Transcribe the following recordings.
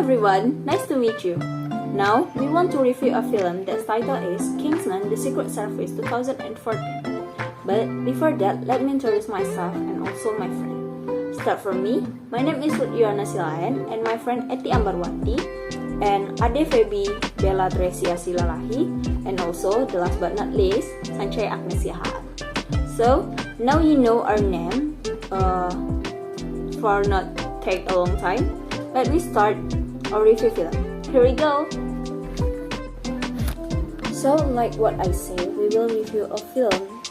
everyone, nice to meet you. Now, we want to review a film that's title is Kingsman: The Secret Service 2014. But before that, let me introduce myself and also my friend. Start from me, my name is Yuana Silahen and my friend Eti Ambarwati and Ade Febi Bella Tresia Silalahi and also, the last but not least, Sanchay Agnesia Haan. So, now you know our name. For not take a long time, let me start our review film. Here we go! So, like what I say, we will review a film.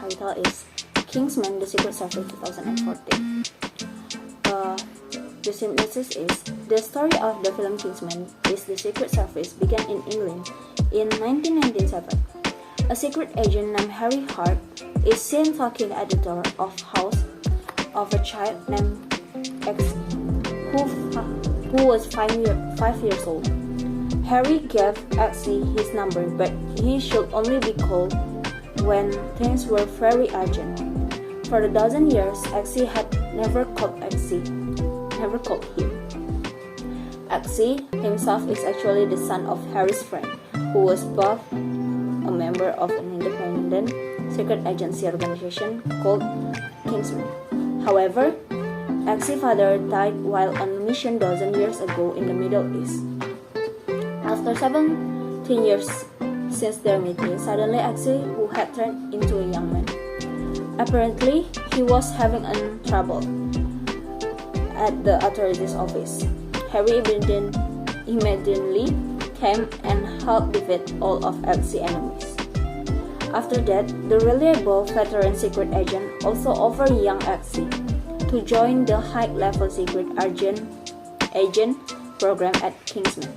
Title is Kingsman: The Secret Service 2014. The synopsis is, the story of the film Kingsman is the Secret Service began in England in 1997. A secret agent named Harry Hart is seen talking at the door of house of a child named X who was 5 years old. Harry gave Xe his number, but he should only be called when things were very urgent. For a dozen years, Xe had never called him. Xe himself is actually the son of Harry's friend, who was both a member of an independent secret agency organization called Kingsman. However, Xe's father died while on a mission dozen years ago in the Middle East. After 17 years since their meeting, suddenly Xe, who had turned into a young man, apparently he was having trouble at the authorities' office. Harry immediately came and helped defeat all of Xe's enemies. After that, the reliable veteran secret agent also offered young Xe to join the high-level secret agent program at Kingsman.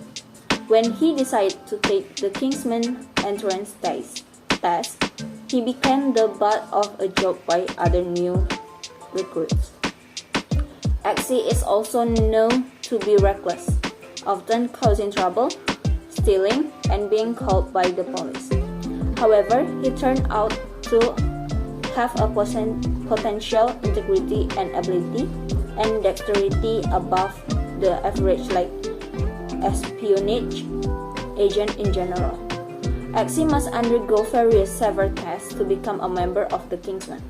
When he decided to take the Kingsman entrance test, he became the butt of a joke by other new recruits. Xe is also known to be reckless, often causing trouble, stealing, and being caught by the police. However, he turned out to have a potential integrity and ability and dexterity above the average, like espionage agent in general. Xe must undergo various severe tests to become a member of the Kingsman,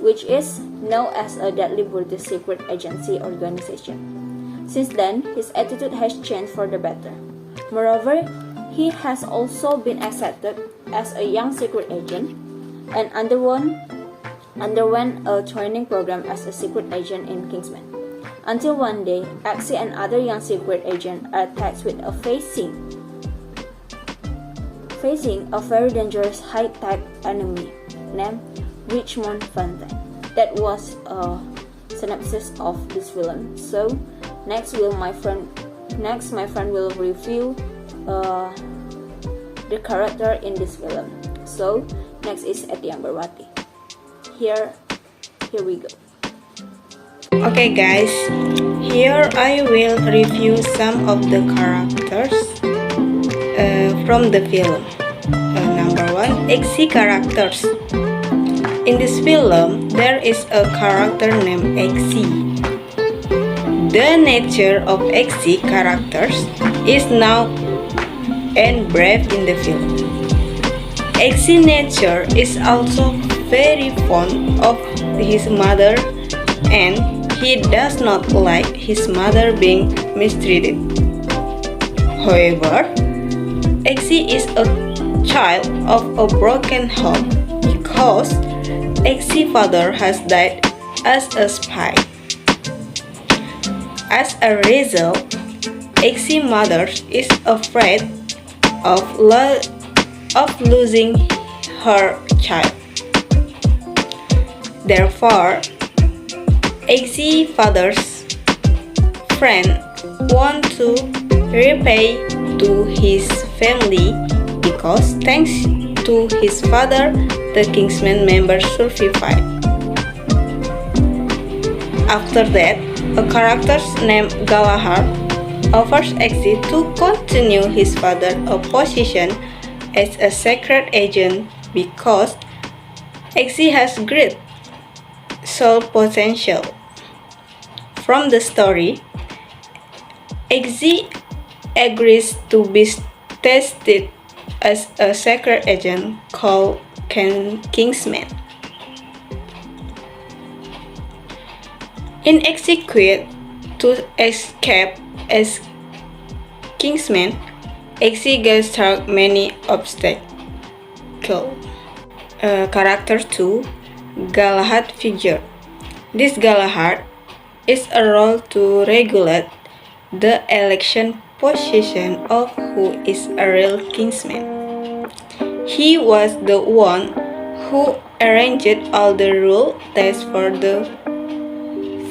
which is known as a deadly British secret agency organization. Since then, his attitude has changed for the better. Moreover, he has also been accepted as a young secret agent and underwent a training program as a secret agent in Kingsman. Until one day, Xe and other young secret agents are tasked with facing a very dangerous high-tech enemy named Richmond Fontaine. That was a synopsis of this film. So next my friend will review the character in this film. So next is Eti Ambarwati. Here we go. Okay guys, here I will review some of the characters from the film. Number 1, Xe characters. In this film, there is a character named Xe. The nature of Xe characters is now and brave in the film. Xe nature is also very fond of his mother and he does not like his mother being mistreated. However, Xe is a child of a broken home because Xe's father has died as a spy. As a result, Xe's mother is afraid of losing her child. Therefore, Xe's father's friend want to repay to his family because thanks to his father, the Kingsman members survived. After that, a character named Galahad offers Xe to continue his father's position as a secret agent because Xe has great soul potential. From the story, Eggsy agrees to be tested as a secret agent called Kingsman. In execute to escape as Kingsman, Eggsy gets through many obstacles. Character 2, Galahad figure. This Galahad is a role to regulate the election position of who is a real Kingsman. He was the one who arranged all the rule tests for the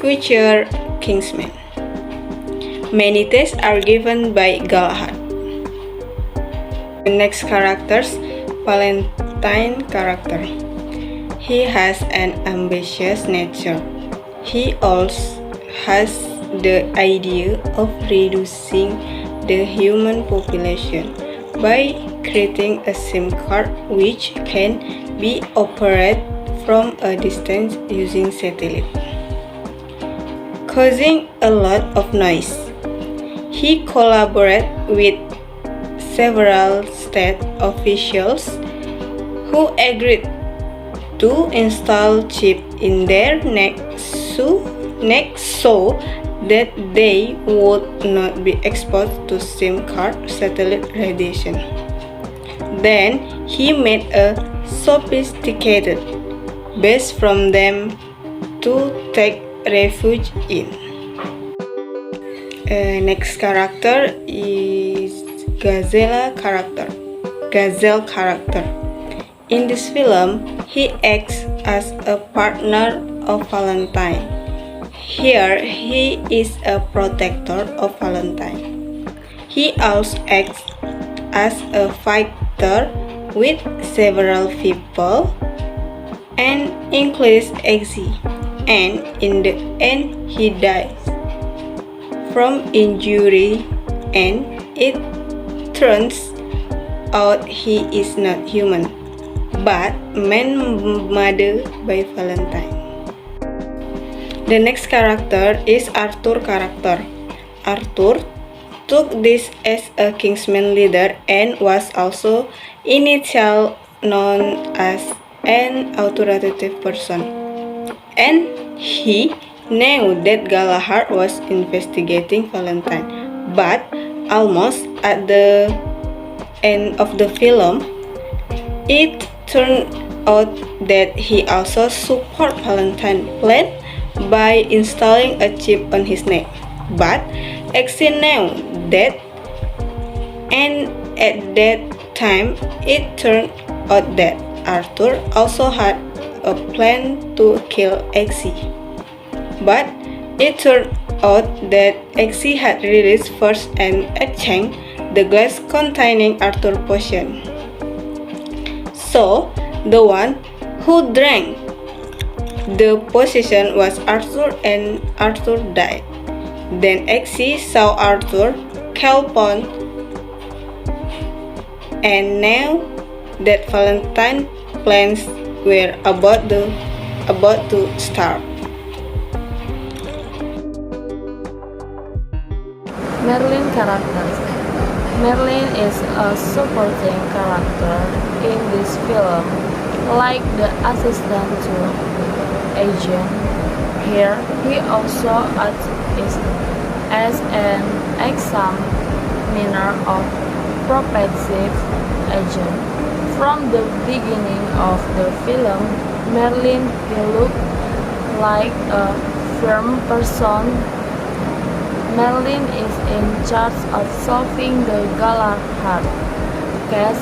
future Kingsman. Many tests are given by Galahad. The next characters, Valentine character. He has an ambitious nature. He also has the idea of reducing the human population by creating a SIM card which can be operated from a distance using satellite, causing a lot of noise. He collaborated with several state officials who agreed to install chip in their neck so that they would not be exposed to SIM card satellite radiation. Then he made a sophisticated base from them to take refuge in. Next character is Gazelle character. In this film, he acts as a partner of Valentine. Here, he is a protector of Valentine. He also acts as a fighter with several people and includes Eggsy, and in the end he dies from injury, and it turns out he is not human but man-made by Valentine. The next character is Arthur character. Arthur took this as a Kingsman leader and was also initially known as an authoritative person. And he knew that Galahad was investigating Valentine, but almost at the end of the film, it turned out that he also supported Valentine's plan by installing a chip on his neck. But Eggsy knew that, and at that time it turned out that Arthur also had a plan to kill Eggsy. But it turned out that Eggsy had released first and exchanged the glass containing Arthur's potion. So, the one who drank the potion was Arthur, and Arthur died. Then Eggsy saw Arthur, Kelompok, and knew that Valentine's plans were about to start. Merlin characters. Merlin is a supporting character in this film, like the assistant to agent. Here, he also acts as an examiner of prospective agent. From the beginning of the film, Merlin looked like a firm person. Merlin is in charge of solving the Galahad case.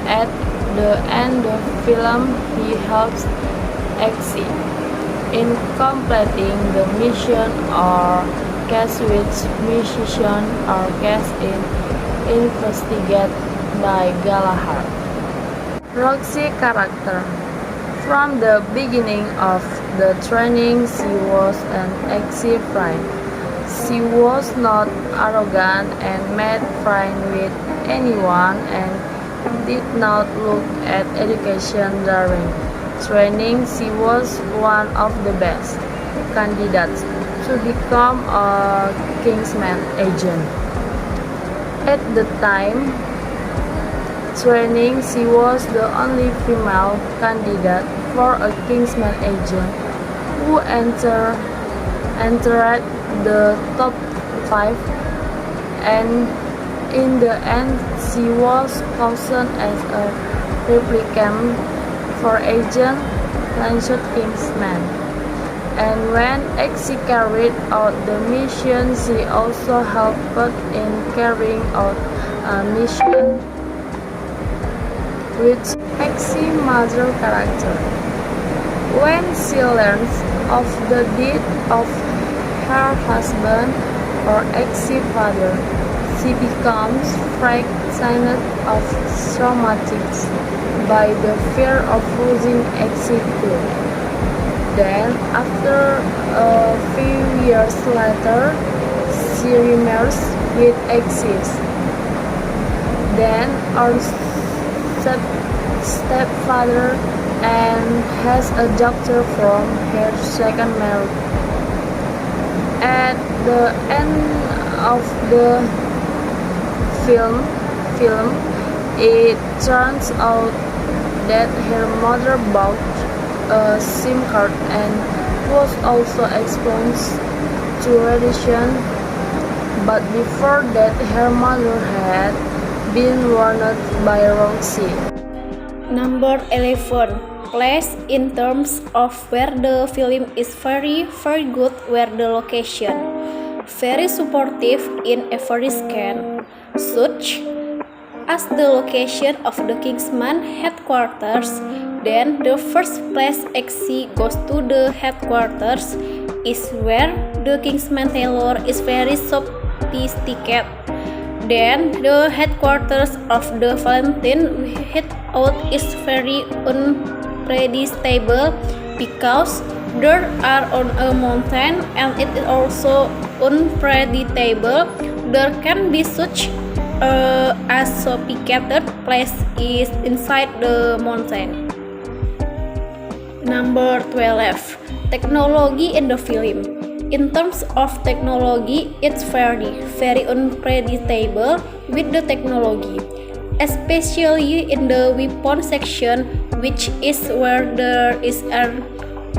At the end of the film, he helps Eggsy in completing the mission or case which mission or case is investigated by Galahad. Roxy character. From the beginning of the training, she was an Eggsy friend. She was not arrogant and made friends with anyone and did not look at education during training. She was one of the best candidates to become a Kingsman agent. At the time training, she was the only female candidate for a Kingsman agent who entered the top 5, and in the end she was chosen as a replicant for Agent Lancet Kingsman. And when she carried out the mission, she also helped in carrying out a mission which makes she major character. When she learns of the death of her husband or ex-father, she becomes frightened of traumatics by the fear of losing ex-too. Then, after a few years later, she remarries with exes. Then, our stepfather and has a daughter from her second marriage. At the end of the film, it turns out that her mother bought a SIM card and was also exposed to radiation, but before that her mother had been warned by Roxy. Number 11. Place in terms of where the film is very good, where the location very supportive in every scan, such as the location of the Kingsman headquarters. Then the first place XC goes to the headquarters is where the Kingsman Taylor is very sophisticated. Then the headquarters of the Valentine hideout is very unpredictable because they are on a mountain, and it is also unpredictable. There can be such a sophisticated place is inside the mountain. Number 12. Technology in the film. In terms of technology, it's very unpredictable with the technology, especially in the weapon section, which is where there is an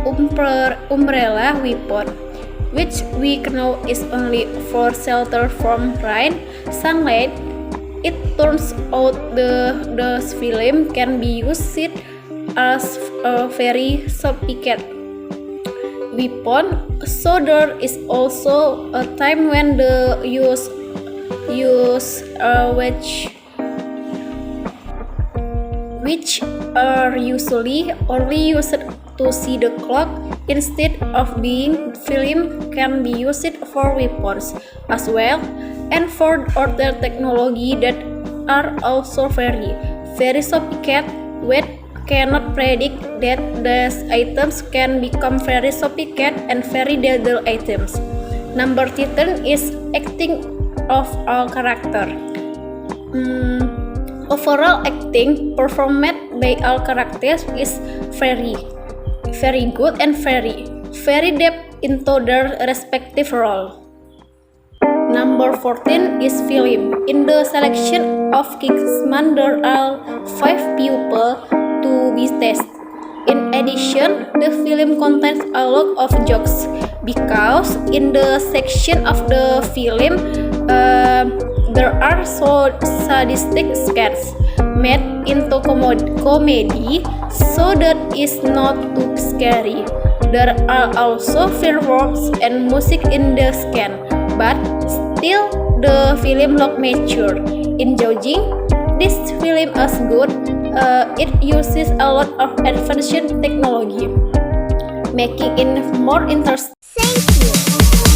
umbrella weapon, which we know is only for shelter from rain, sunlight. It turns out the film can be used as a very sophisticated weapon, so there is also a time when the use which are usually only used to see the clock instead of being film can be used for weapons as well, and for other technology that are also very sophisticated. We cannot predict that these items can become very sophisticated and very deadly items. Number 13 is acting of all character. Overall acting performed by all characters is very good and very depth into their respective role. Number 14 is film. In the selection of Kingsman, there are 5 people to be tested. In addition, the film contains a lot of jokes because in the section of the film there are so sadistic sketches made into comedy, so that is not too scary. There are also fireworks and music in the scan, but still the film look mature. In judging, this film is good. It uses a lot of advanced technology, making it more interesting. Thank you.